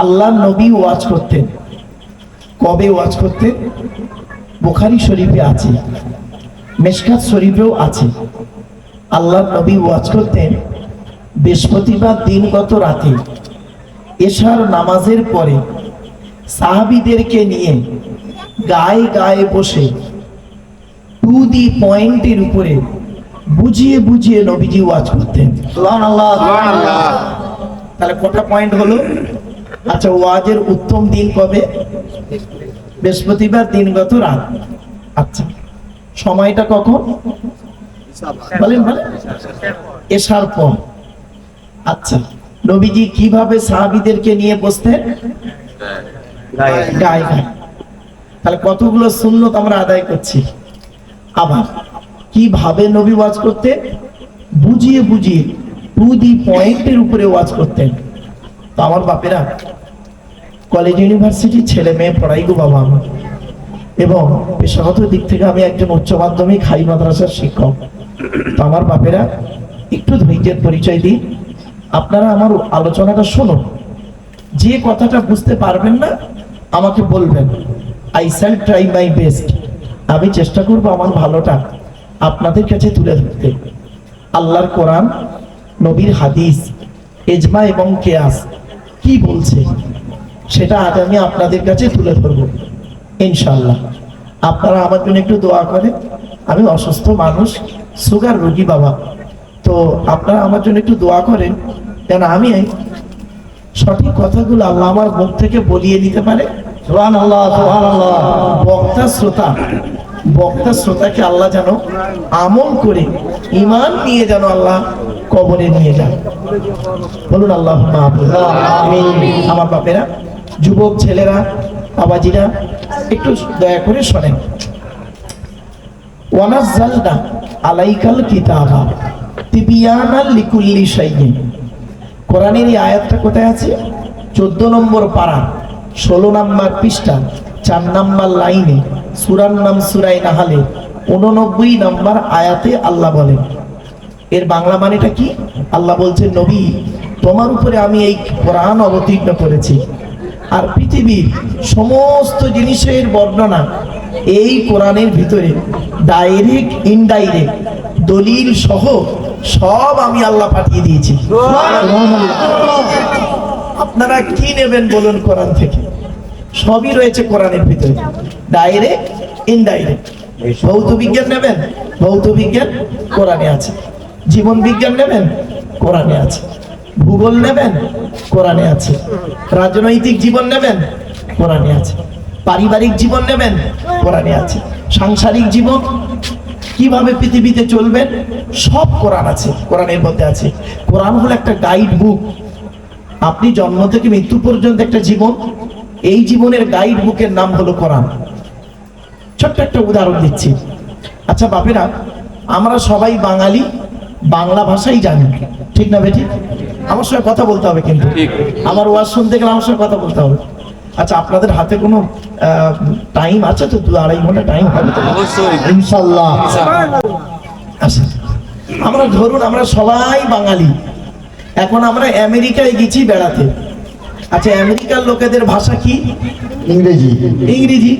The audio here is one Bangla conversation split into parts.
আল্লাহ নবী ওয়াজ করতেন। কবে ওয়াজ করতেন? বুখারী শরীফে আছে, মিশকাত শরীফেও আছে। আল্লাহ নবী ওয়াজ করতেন বৃহস্পতিবার দিনগত রাতে এশার নামাজের পরে সাহাবীদেরকে নিয়ে গায়ে গায়ে বসে টু দি পয়েন্টের উপরে বুঝিয়ে বুঝিয়ে নবীজি ওয়াজ করতেন। সুবহানাল্লাহ, সুবহানাল্লাহ। তাহলে কটা পয়েন্ট হলো? আচ্ছা, ওয়াজের উত্তম দিন কবে? বৃহস্পতিবার দিনগত রাত। আচ্ছা, সময়টা কখন বলেন? বলেন, এশার পর। আচ্ছা, নবীজি কিভাবে সাহাবীদেরকে নিয়ে বসতেন? গায়ে গায়ে। তাহলে কতগুলো সুন্নত আমরা আদায় করছি। আবার কিভাবে নবী ওয়াজ করতেন? বুঝিয়ে বুঝিয়ে টু দি পয়েন্টের উপরে ওয়াজ করতেন। তো আমার বাপেরা, কলেজ ইউনিভার্সিটি ছেলে মেয়ে পড়াই গো বাবা আমার, এবং পেশাগত দিক থেকে আমি একজন উচ্চ মাধ্যমিক হাই মাদ্রাসার শিক্ষক। তো আমার বাপেরা, একটু ধৈর্যের পরিচয় দিই, আপনারা আমার আলোচনাটা শুনুন। যে কথাটা বুঝতে পারবেন না আমাকে বলবেন, I shall try my best. আমি চেষ্টা করব আমার ভালোটা আপনাদের কাছে তুলে ধরতে। আল্লাহর কোরআন, নবীর হাদিস, ইজমা এবং কিয়াস কি বলছে সেটা আজ আমি আপনাদের কাছে তুলে ধরব ইনশাআল্লাহ। আপনারা আমার জন্য একটু দোয়া করেন। আমি অসুস্থ মানুষ, সুগার রোগী বাবা, তো আপনারা আমার জন্য একটু দোয়া করেন যেন আমি সঠিক কথাগুলো আল্লাহ আমার মুখ থেকে বলিয়ে দিতে পারে। সুবহানাল্লাহ, সুবহানাল্লাহ। বক্তা শ্রোতাকে আল্লাহ যেন আমল করে ঈমান নিয়ে যেন আল্লাহ কবরে নিয়ে যান। বলুন আল্লাহুম্মা আমিন। আমার বাপেরা, যুবক ছেলেরা, বাবাজিরা, একটু দয়া করে শোনেন। ওয়ানাজ্জালনা আলাইকাল কিতাবা তিবিয়ানাল লিকুল্লি শাইইন। কোরআনের এই আয়াতটা কোথায় আছে? 14 নম্বর পারা, 16 নম্বর পৃষ্ঠা, 4 নম্বর লাইনে, সূরার নাম সূরা নাহলে 89 নম্বর আয়াতে আল্লাহ বলেন। এর বাংলা মানেটা কি? আল্লাহ বলছেন, নবী, তোমার উপরে আমি এই কোরআন অবতীর্ণ করেছি, আর পৃথিবীর সমস্ত জিনিসের বর্ণনা এই কোরআনের ভিতরে ডাইরেক্ট ইনডাইরেক্ট দলিল সহ সব আমি আল্লাহ পাঠিয়ে দিয়েছি। আপনারা কি নেবেন বলুন কোরআন থেকে? সবই রয়েছে কোরআনের ভিতরে, ডাইরেক্ট ইনডাইরেক্ট। ভৌত বিজ্ঞান নেবেন, ভৌত বিজ্ঞান কোরআনে আছে। জীবন বিজ্ঞান নেবেন, কোরআনে আছে। ভূগোল নেবেন, কোরআনে আছে। রাজনৈতিক জীবন নেবেন, কোরআনে আছে। পারিবারিক জীবন নেবেন, কোরআনে আছে। সাংসারিক জীবন, কিভাবে পৃথিবীতে চলবেন, সব কোরআন আছে, কোরআনের মধ্যে আছে। কোরআন হলো একটা গাইড বুক। আপনি জন্ম থেকে মৃত্যু পর্যন্ত একটা জীবন, এই জীবনের গাইড বুকের নাম হলো কোরআন। ছোট্ট একটা উদাহরণ দিচ্ছি। আচ্ছা বাপেরা, আমরা সবাই বাঙালি, বাংলা ভাষাই জানি, ঠিক না বেটি? আমার সঙ্গে কথা বলতে হবে, কিন্তু আমার ওয়াজ শুনতে গেলে আমার সঙ্গে কথা বলতে হবে। আচ্ছা, আপনাদের হাতে কোনো টাইম আছে তো? 2-2.5 ঘন্টা টাইম হবে তো? অবশ্যই, ইনশাআল্লাহ। আচ্ছা, আমরা ধরুন আমরা সবাই বাঙালি, এখন আমরা আমেরিকায় গেছি বেড়াতে। আচ্ছা, আমেরিকার লোকেদের ভাষা কি? ইংরেজি। ইংরেজি।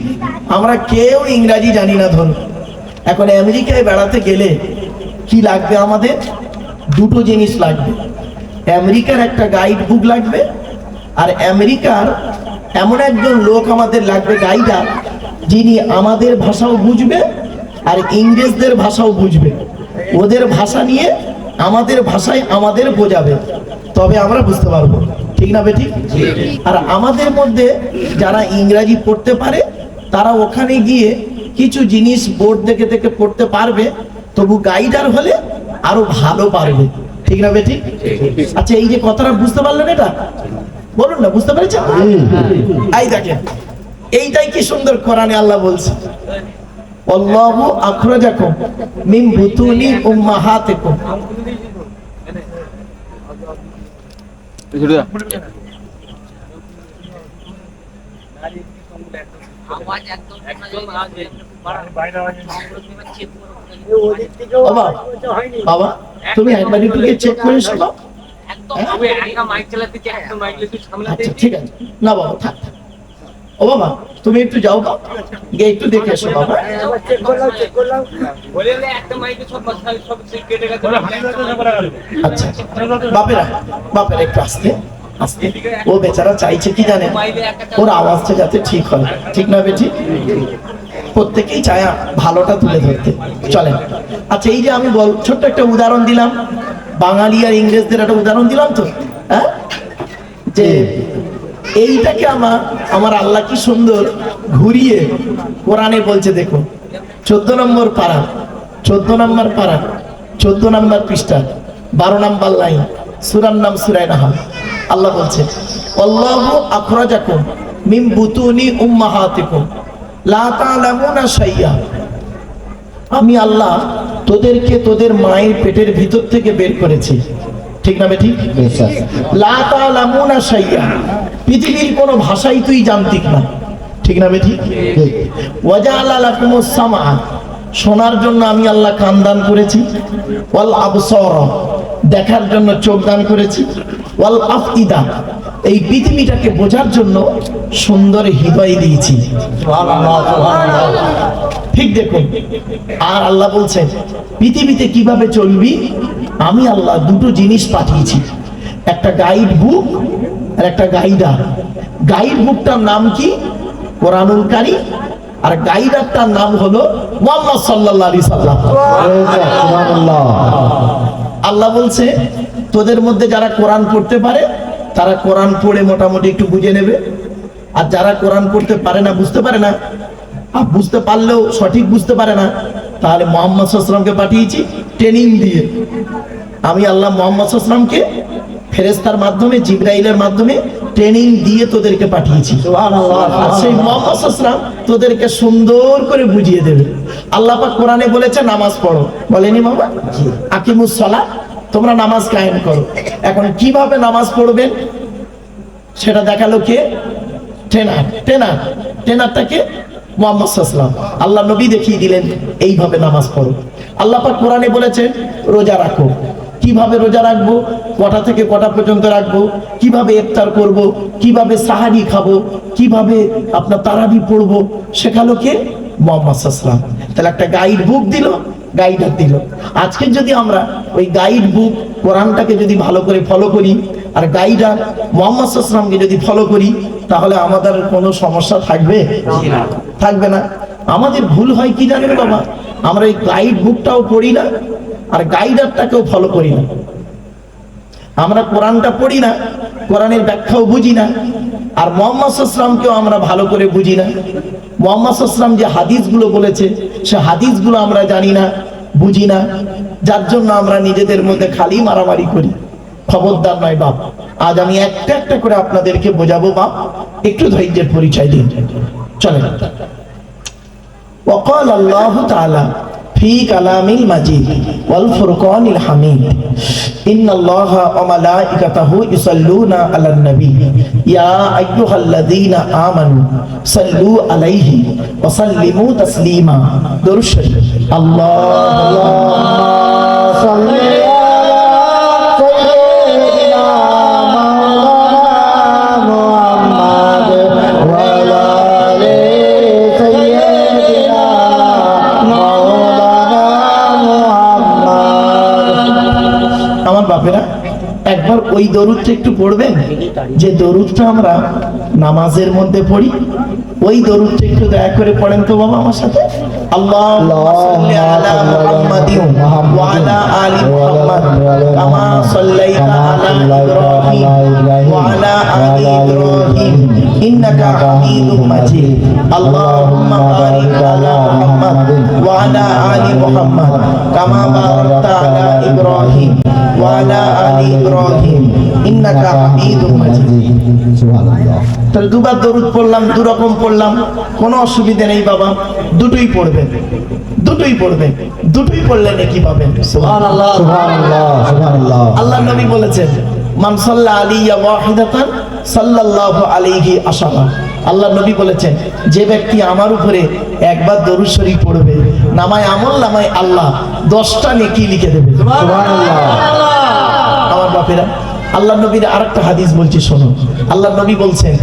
আমরা কেউ ইংরেজি জানি না। ধরুন এখন আমেরিকায় বেড়াতে গেলে কি লাগবে আমাদের? দুটো জিনিস লাগবে। আমেরিকার একটা গাইড বুক লাগবে, আর আমেরিকার এমন একজন লোক আমাদের লাগবে, গাইডার, যিনি আমাদের ভাষাও বুঝবে আর ইংরেজদের ভাষাও বুঝবে। ওদের ভাষা নিয়ে আমাদের ভাষায় আমাদের বোঝাবে, তবে আমরা বুঝতে পারবো, ঠিক না বেটি? আর আমাদের মধ্যে যারা ইংরেজি পড়তে পারে তারা ওখানে গিয়ে কিছু জিনিস বোর্ড দেখে দেখে পড়তে পারবে, তবু গাইডার হলে আরো ভালো পারবে, ঠিক না বেটি? আচ্ছা, এই যে কথাটা বুঝতে পারলেন, এটা বলুন না, বুঝতে পেরেছেন? এই দেখেন, এইটাই কি সুন্দর কোরআনে আল্লাহ বলছে, আল্লাহু আখরাজাকুম মিন বুতুনি উম্মাহাতিকুম। বাবা, তুমি একবার একটু চেক করে শোনো। আচ্ছা ঠিক আছে, না বাবা থাক। ও বাবা তুমি একটু যাও বাবা, গিয়ে একটু দেখে এসো বাবা। আচ্ছা বাপেরা, বাপেরা একটু আসতে আসতে, ও বেচারা চাইছে কি জানে, ওর আওয়াজটা যাতে ঠিক হয়, ঠিক না বেটি? প্রত্যেকেই চায় ভালোটা তুলে ধরতে। চলেন। আচ্ছা এই যে আমি ছোট্ট একটা উদাহরণ দিলাম, বাঙালি আর ইংরেজদের একটা উদাহরণ দিলাম তো, হ্যাঁ, যে এইটাকে আমার আল্লাহ কি সুন্দর ঘুরিয়ে কোরআনে বলছে। দেখো 14 নম্বর পারা, 14 নম্বর পারা, 14 নম্বর পৃষ্ঠা, 12 নম্বর লাইন, সূরার নাম সূরা নাহল। আল্লাহ বলছে আল্লাহু আখরাজাকুম মিন বুতুনি উম্মাহাতিকুম লা তা'লামুনা শাইআ। আমি আল্লাহ তোদেরকে তোদের মায়ের পেটের ভিতর থেকে বের করেছি, ঠিক না বেটি? লা তা'লামুনা শাইআ, পৃথিবীর কোন ভাষাই তুই জানতিস না, ঠিক না বেটি? ওয়াজআলা লাকুমুস সামআ, শোনার জন্য আমি আল্লাহ কান দান করেছি, ওয়াল আবসার, দেখার জন্য চোখ দান করেছি, ওয়াল আফইদা, এই পৃথিবীটাকে বোঝার জন্য সুন্দর হৃদয় দিয়েছি। ঠিক দেখুন। আর আল্লাহ বলছেন পৃথিবীতে কিভাবে চলবি, আমি আল্লাহ দুটো জিনিস পাঠিয়েছি, একটা গাইড বুক আর একটা গাইডার। গাইড বুকটার নাম কি? কোরআনুল কারীম। আর গাইডারটার নাম হলো মুহাম্মদ সাল্লাল্লাহু আলাইহি সাল্লাম। আল্লাহ বলছে তোদের মধ্যে যারা কোরআন পড়তে পারে তারা কোরআন পড়ে মোটামুটি একটু বুঝে নেবে, আর যারা কোরআন পড়তে পারে না, বুঝতে পারে না, আর বুঝতে পারলেও সঠিক বুঝতে পারে না, তাহলে মুহাম্মদ সাল্লাল্লাহু আলাইহি সাল্লামকে পাঠিয়েছি ট্রেনিং দিয়ে। আমি আল্লাহ মুহাম্মদ সাল্লাল্লাহু আলাইহি সাল্লামকে ফেরেশতার মাধ্যমে, জিবরাইলের মাধ্যমে ট্রেনিং দিয়ে তোদেরকে পাঠিয়েছি। আর সেই মুহাম্মদ সাল্লাল্লাহু আলাইহি সাল্লাম তোদেরকে সুন্দর করে বুঝিয়ে দেবে। আল্লাহ পাক কোরআনে বলেছে নামাজ পড়ো, বলেনি বাবা? আকিমুস সালাত, তোমরা নামাজ কায়েম করো। এখন কিভাবে নামাজ পড়বেন সেটা দেখালো কে? ট্রেনারটাকে মুহাম্মদ সাল্লাল্লাহু আলাইহি ওয়াসাল্লাম। আল্লাহ নবী দেখিয়ে দিলেন এইভাবে নামাজ পড়ো। আল্লাহ পাক কোরআনে বলেছেন রোজা রাখো, কিভাবে রোজা রাখবো, কটা থেকে কটা পর্যন্ত রাখবো, কিভাবে ইফতার করব, কিভাবে সাহারি খাবো, কিভাবে আপনার তারাবি পড়বো, শেখালো কে? মুহাম্মদ সাল্লাল্লাহু আলাইহি ওয়াসাল্লাম। তাহলে একটা গাইড বুক দিল, গাইডার দিল। আজকে যদি আমরা ওই গাইড বুক কোরআনটাকে যদি ভালো করে ফলো করি আর গাইডার মুহাম্মদ সাল্লাল্লাহু আলাইহি ওয়াসাল্লামকে যদি ফলো করি, তাহলে আমাদের কোনো সমস্যা থাকবে? থাকবে না। আমাদের ভুল হয় কি জানেন বাবা, আমরা এই গাইড বুকটাও পড়ি না আর গাইডারটাকেও ফলো করি না। আমরা কোরআনটা পড়ি না, কোরআনের ব্যাখ্যাও বুঝি না, আর মুহাম্মদ সাল্লাল্লাহু আলাইহি ওয়াসাল্লামকেও আমরা ভালো করে বুঝি না। মুহাম্মদ সাল্লাল্লাহু আলাইহি ওয়াসাল্লাম যে হাদিসগুলো বলেছে সে হাদিসগুলো আমরা জানি না, বুঝি না, যার জন্য আমরা নিজেদের মধ্যে খালি মারামারি করি। খবরদার নয় বাপ, আজ আমি একটা একটা করে আপনাদেরকে বোঝাবো বাপ, একটু ধৈর্যের পরিচয় দিন। চলেন। وقال الله تعالى في كلام المجيد والفرقان الحميد إن الله وملائكته يصلون على النبي يا أيها الذين آمنوا صلوا عليه وسلموا تسليما درود شريف اللهم صل বাপেরা একবার ওই দরুদটা একটু পড়বেন, যে দরুদটা আমরা নামাজের মধ্যে পড়ি, ওই দরুদটা একটু দয়া করে পড়েন তো বাবা আমার সাথে। আল্লাহুম্মা সাল্লি আলা মুহাম্মাদিন ওয়া আলা আলি মুহাম্মাদ কামা সাল্লাইতা আলা ইব্রাহিম ওয়া আলা আলি ইব্রাহিম ইন্নাকা হামিদুম মাজিদ। আল্লাহুম্মা বারিক আলা মুহাম্মাদ ওয়া আলা আলি মুহাম্মাদ কামা বারাকতা আলা ইব্রাহিম ওয়া আলা আলি ইব্রাহিম ইন্নাকা হামিদুম মাজিদ। সুবহানাল্লাহ। তাহলে দুবার দরুদ পড়লাম, দু রকম পড়লাম, কোনো অসুবিধা নেই বাবা, দুটোই পড়বেন, দুটোই পড়বেন, দুটোই পড়লে নাকি পাবেন। সুবহানাল্লাহ, সুবহানাল্লাহ, সুবহানাল্লাহ। আল্লাহ নবী বলেছেন মান সাল্লা আলাইয়া ওয়াহিদাতান সাল্লাল্লাহু আলাইহি আশারা। আল্লাহ নবী বলেছেন যে ব্যক্তি আমার উপরে একবার দরুদ শরীফ পড়বে, নামায় আমল নামায় আল্লাহ 10টা নেকি লিখে দেবে। সুবহানাল্লাহ। আমার বাপেরা আল্লাহ নবীর আরেকটা হাদিস বলছি শোনো। আল্লাহ নবী বলছেন,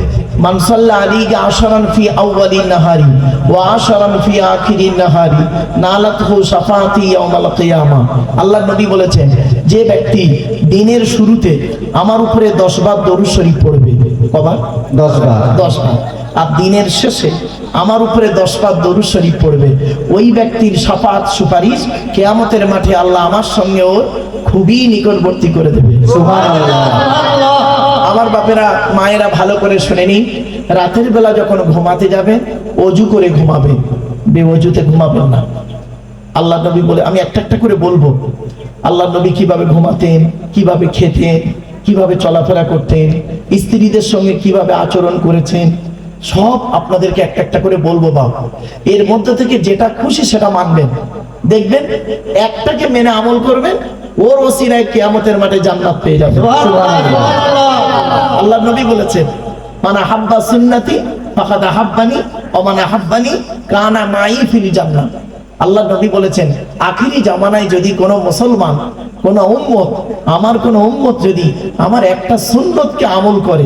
মান সাল্লা আলাইহি আশরান ফি আউয়ালিন নাহারি ওয়া আশরান ফি আখিরিন নাহারি নালাতহু শাফাআতি ইয়াউমাল কিয়ামা। আল্লাহ নবী বলেছেন, যে ব্যক্তি দিনের শুরুতে আমার উপরে 10 বার দরুদ শরীফ পড়বে, কবার? 10 বার। 10 বার। আর দিনের শেষে আমার উপরে 10 বার দরুদ শরীফ পড়বে, ওই ব্যক্তির শাফাআত সুপারিশ কিয়ামতের মাঠে আল্লাহ আমার সঙ্গে ওর খুবই নিকটবর্তী করে দেবে। সুবহানাল্লাহ। আমার বাপেরা মায়েরা ভালো করে শুনে নিন, রাতের বেলা যখন ঘুমাতে যাবে অজু করে ঘুমাবে, বেওজুতে ঘুমাবেন না। আল্লাহ নবী বলে, আমি একটা একটা করে বলবো আল্লাহ নবী কিভাবে ঘুমাতেন, কিভাবে খেতেন, কিভাবে চলাফেরা করতেন, স্ত্রীদের সঙ্গে কিভাবে আচরণ করেছেন, সব আপনাদেরকে একটা একটা করে বলবো বাবা। এর মধ্যে থেকে যেটা খুশি সেটা মানবেন, দেখবেন একটাকে মেনে আমল করবেন, ওর ওসিলায় কিয়ামতের মাঠে জান্নাত পেয়ে যাবে। আল্লাহ নবী বলেছেন, মান আহাব্বা সুন্নতি ফাকাদ আহাব্বানি ওয়া মান আহাব্বানি কানা মাই ফিল জান্নাহ। আল্লাহ নবী বলেছেন, আখিরি জামানায় যদি কোনো মুসলমান, কোনো উম্মত, আমার কোনো উম্মত যদি আমার একটা সুন্নতকে আমল করে,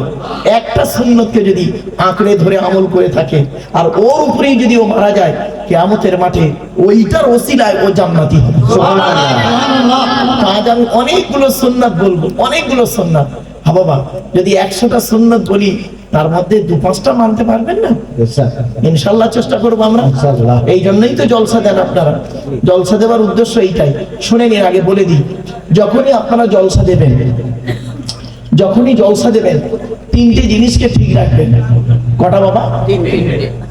একটা সুন্নতকে যদি আঁকড়ে ধরে আমল করে থাকে, আর ওর উপরেই যদি ও মারা যায়, কিয়ামতের মাঠে ওইটার ওসিলায় ও জান্নাতি হবে। সুবহানাল্লাহ। আজ আমি অনেকগুলো সুন্নাত বলবো, অনেকগুলো সুন্নাত। হ্যাঁ বাবা, যদি 100টা সুন্নাত বলি তার মধ্যে 2-5টা মানতে পারবেন না? ইনশাআল্লাহ চেষ্টা করবো আমরা। এই জন্যই তো জলসা দেন আপনারা, জলসা দেওয়ার উদ্দেশ্য এইটাই। শুনে নিন, আগে বলে দিই, যখনই আপনারা জলসা দেবেন, যখনই জলসা দেবেন, 3টে জিনিসকে ঠিক রাখবেন। কটা বাবা?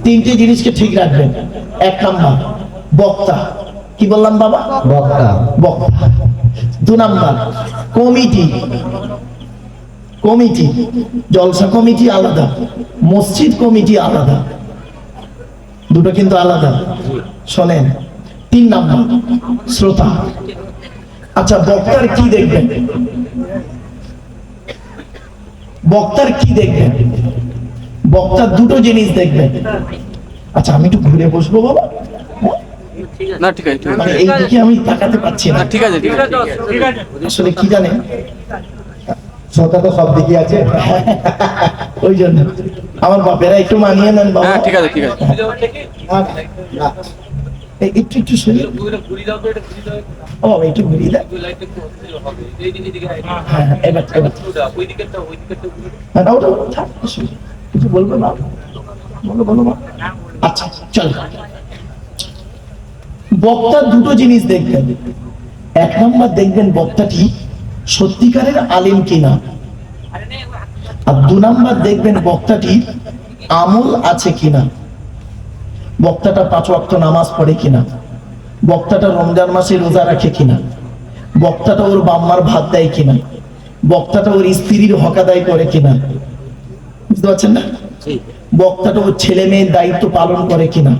3টে জিনিসকে ঠিক রাখবেন। 1 নাম্বার বক্তা, কি বললাম বাবা? বক্তা। বক্তা। 2 নাম্বার কমিটি, কমিটি, জলসা কমিটি আলাদা, মসজিদ কমিটি আলাদা, দুটো কিন্তু আলাদা। শোনেন, 3 নাম্বার শ্রোতা। আচ্ছা, বক্তার কি দেখবেন? বক্তার কি দেখবেন? বক্তার দুটো জিনিস দেখবেন। আচ্ছা, আমি একটু ঘুরে বসবো বাবা। না ঠিক আছে, মানে এইদিকে আমি তাকাতে পারছি না। ঠিক আছে, ঠিক আছে। আসলে কি জানেন, শ্রোতা তো সব দিকে আছে, ওই জন্য আমার বাপেরা একটু মানিয়ে নেন বাবা। হ্যাঁ ঠিক আছে, ঠিক আছে। একটু একটু শুনি ও বাবা, একটু ঘুরিয়ে দেন। হ্যাঁ, এবার এবার ওটা থাক, কিছু বলবো না, বলো বলো মা। আচ্ছা চল, বক্তার দুটো জিনিস দেখবেন। 1 নাম্বার দেখবেন বক্তাটি সত্যিকারের আলেম কিনা, আর 2 নাম্বার দেখবেন বক্তাটি আমল আছে কিনা। বক্তাটা 5 ওয়াক্ত নামাজ পড়ে কিনা, বক্তাটা রমজান মাসে রোজা রাখে কিনা, বক্তাটা ওর বাম্মার ভাত দেয় কিনা, বক্তাটা ওর স্ত্রীর হক আদায় করে কিনা, বুঝতে পারছেন না? বক্তাটা ওর ছেলে মেয়ের দায়িত্ব পালন করে কিনা,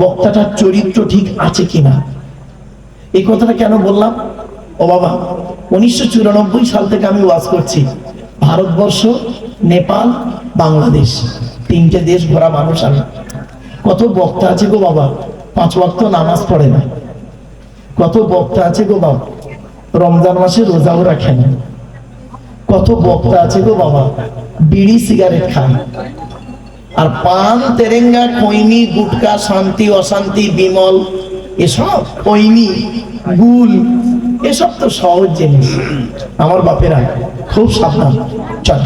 বক্তাটার চরিত্র ঠিক আছে কিনা। এই কথাটা কেন বললাম? ও বাবা, 1994 সাল থেকে আমি ওয়াজ করছি। ভারতবর্ষ, নেপাল, বাংলাদেশ, 3টে দেশ ঘোরা মানুষ আমি। কত বক্তা আছে গো বাবা 5 ওয়াক্ত নামাজ পড়ে না। কত বক্তা আছে গো বাবা রমজান মাসে রোজাও রাখে না। কত বক্তা আছে গো বাবা বিড়ি সিগারেট খায়। আর পান, তেরেঙ্গা, খৈনি, গুটকা, শান্তি অশান্তি, বিমল, এসব খৈনি, গুল, এসব তো সহজ জিনিস। আমার বাপেরা খুব সাবধান। চল,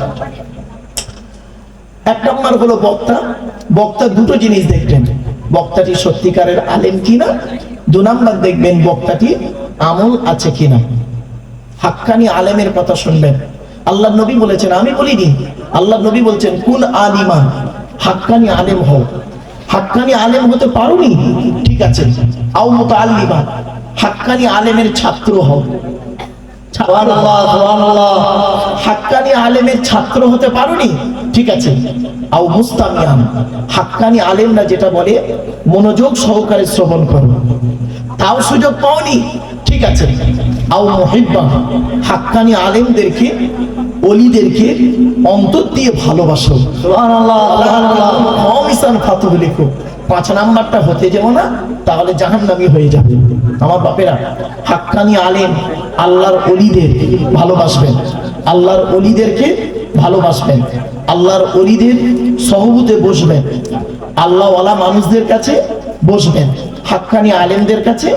1 নম্বর হলো বক্তা। বক্তা দুটো জিনিস দেখবেন, বক্তাটি সত্যিকারের আলেম কিনা। 2 নম্বর দেখবেন বক্তাটি আমল আছে কিনা। হাক্কানি আলেমের কথা শুনবেন। আল্লাহ নবী বলেছেন, আমি বলিনি, আল্লাহ নবী বলছেন, কুন আলিমান, হাক্কানি আলেম হও। হাক্কানি আলেম হতে পারোনি, ঠিক আছে, আও মুতাআল্লিমান, হাক্কানি আলেমের ছাত্র হও। সুবহানাল্লাহ, সুবহানাল্লাহ। হাক্কানি আলেমের ছাত্র হতে পারোনি, ঠিক আছে, আও মুস্তামিয়ান, হাক্কানি আলেমরা যেটা বলে মনোযোগ সহকারে শ্রবণ করো, তাও সুযোগ পাওনি, ঠিক আছে, আও মুহিব্বান, হাক্কানি আলেমদেরকে, ওলিদেরকে অন্তর দিয়ে ভালোবাসো। সুবহানাল্লাহ, সুবহানাল্লাহ। কমিশন ফাতুহ লিখো। 5 নাম্বারটা হতে যাবো না, তাহলে জাহান্নামী হয়ে যাবে। আমার বাপেরা, হাক্কানি আলেম আল্লাহর ওলিদের ভালোবাসবেন। আল্লাহর ওলিদেরকে ভালোবাসবেন, আল্লাহর ওলিদের সহবতে বসবেন, আল্লাহওয়ালা মানুষদের কাছে বসবেন, হাক্কানি আলেমদের কাছে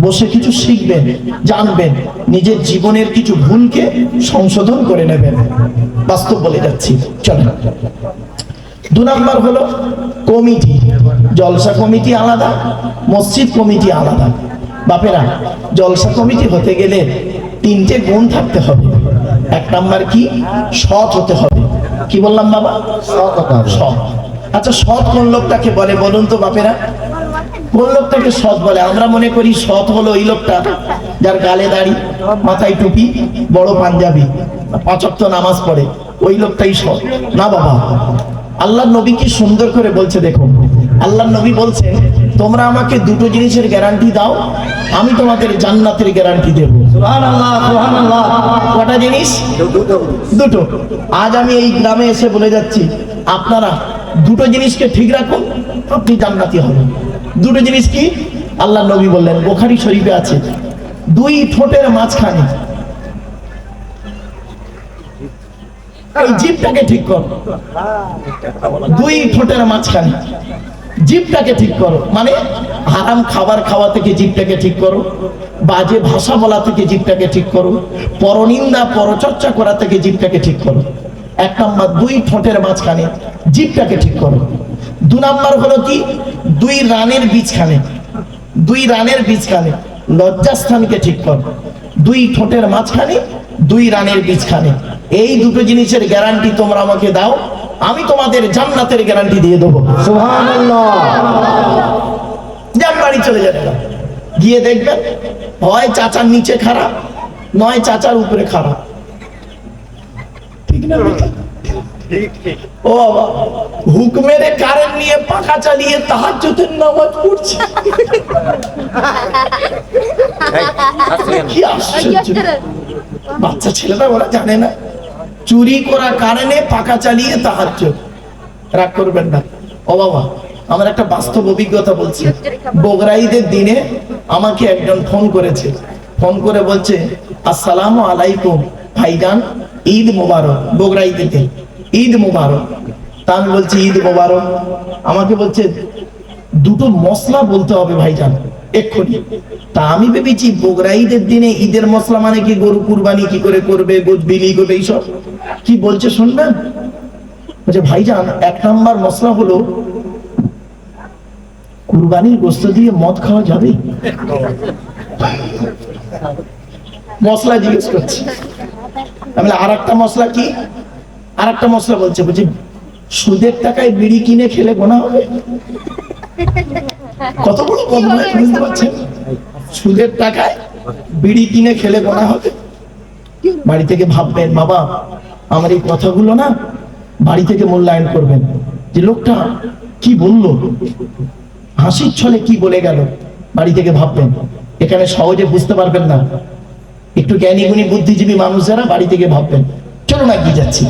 বসে কিছু শিখবেন, জানবেন, নিজের জীবনের কিছু ভুলকে সংশোধন করে নেবেন। বাস্তব বলে যাচ্ছি, চলেন। 2 নাম্বার হলো কমিটি। জলসা কমিটি আলাদা, মসজিদ কমিটি আলাদা। বাপেরা, জলসা কমিটি হতে গেলে 3টে গুণ থাকতে হবে। 1 নাম্বার কি? সৎ হতে হবে। কি বললাম বাবা? সৎ হতে হবে। সৎ। আচ্ছা, সৎ কোন লোকটাকে বলে বলুন তো বাপেরা? কোন লোকটাকে সৎ বলে? আমরা মনে করি সৎ হলো ওই লোকটা যার গালে দাড়ি, মাথায় টুপি, বড় পাঞ্জাবি, 5 ওয়াক্ত নামাজ পড়ে, ওই লোকটাই সৎ। না বাবা, আল্লাহ নবী কি সুন্দর করে বলছে দেখুন। আল্লাহ নবী বলছেন, তোমরা আমাকে 2টো জিনিসের গ্যারান্টি দাও, আমি তোমাদের জান্নাতের গ্যারান্টি দেব। সুবহানাল্লাহ, সুবহানাল্লাহ। কটা জিনিস? 2টো। আজ আমি এই গ্রামে এসে বলে যাচ্ছি, আপনারা 2টো জিনিসকে ঠিক রাখুন, আপনি জান্নাতি হবেন। 2টো জিনিস কি? আল্লাহ নবী বললেন, বুখারী শরীফে আছে, 2 ঠোঁটের মাঝখানে এই জিভটাকে ঠিক করো। 2 ঠোঁটের মাঝখানে জিভটাকে ঠিক করো, মানে হারাম খাবার খাওয়া থেকে জিভটাকে ঠিক করো, বাজে ভাষা বলা থেকে জিভটাকে ঠিক করো, পরনিন্দা পরচর্চা করা থেকে জিভটাকে ঠিক করো। 1 নাম্বার 2 ঠোঁটের মাঝখানে জিভটাকে ঠিক করো। 2 নাম্বার হলো কি? 2 রানের বীজখানে, 2 রানের বীজখানে লজ্জাস্থানকে ঠিক করো। 2 ঠোঁটের মাঝখানে 2 রানের বীজখানে, এই 2টো জিনিসের গ্যারান্টি তোমরা আমাকে দাও, আমি তোমাদের জান্নাতের গ্যারান্টি দিয়ে দেবো। সুবহানাল্লাহ। যান বাড়ি চলে যাবে, গিয়ে দেখবেন হয় চাচার নিচে খারাপ, নয় চাচার উপরে খারাপ। ঠিক না? ও বাবা, হুকমের কারেন্ট নিয়ে পাখা চালিয়ে তাহাজ্জুদের নামাজ পড়ছে। কি আশ্চর্য! বাচ্চা ছেলেটা ওরা জানে না, চুরি করা কারণে পাখা চালিয়ে তাহাজ্জুদ। রাগ করবেন না। ও বাবা, আমার একটা বাস্তব অভিজ্ঞতা বলছি। বগরাইদের দিনে আমাকে একজন ফোন করেছে, ফোন করে বলছে, আসসালামু আলাইকুম ভাইজান, ঈদ মোবারক। বগরাইদের দিন, ঈদ মোবারক। তা আমি বলছি ঈদ মোবারক। আমাকে বলছে 2টো মশলা বলতে হবে ভাইজান এক্ষুনি। তা আমি ভেবেছি বগরাইদের দিনে ঈদের মশলা মানে কি গরু কুরবানি কি করে করবে, গোশ বিলি করবে, এইসব। কি বলছে শুনবেন? বলছে ভাইজান 1 নাম্বার মশলা হলো কুরবানির গোশত দিয়ে মদ খাওয়া যাবে? মশলা জিজ্ঞেস করছে। আমি আরেকটা মশলা কি? আরেকটা মশলা বলছে, বলছি সুদের টাকায় বিড়ি কিনে খেলে গোনা হবে? কত বড় বদমাইশ, বুঝতে পারছেন? সুদের টাকায় বিড়ি কিনে খেলে গোনা হবে। বাড়ি থেকে ভাববেন, বাবা আমার এই কথাগুলো না বাড়ি থেকে মূল্যায়ন করবেন, যে লোকটা কি বললো, হাসির ছলে কি বলে গেল। বাড়ি থেকে ভাববেন, এখানে সহজে বুঝতে পারবেন না। একটু জ্ঞানী গুণী বুদ্ধিজীবী মানুষ যারা, বাড়ি থেকে ভাববেন। চলো না, কি যাচ্ছি।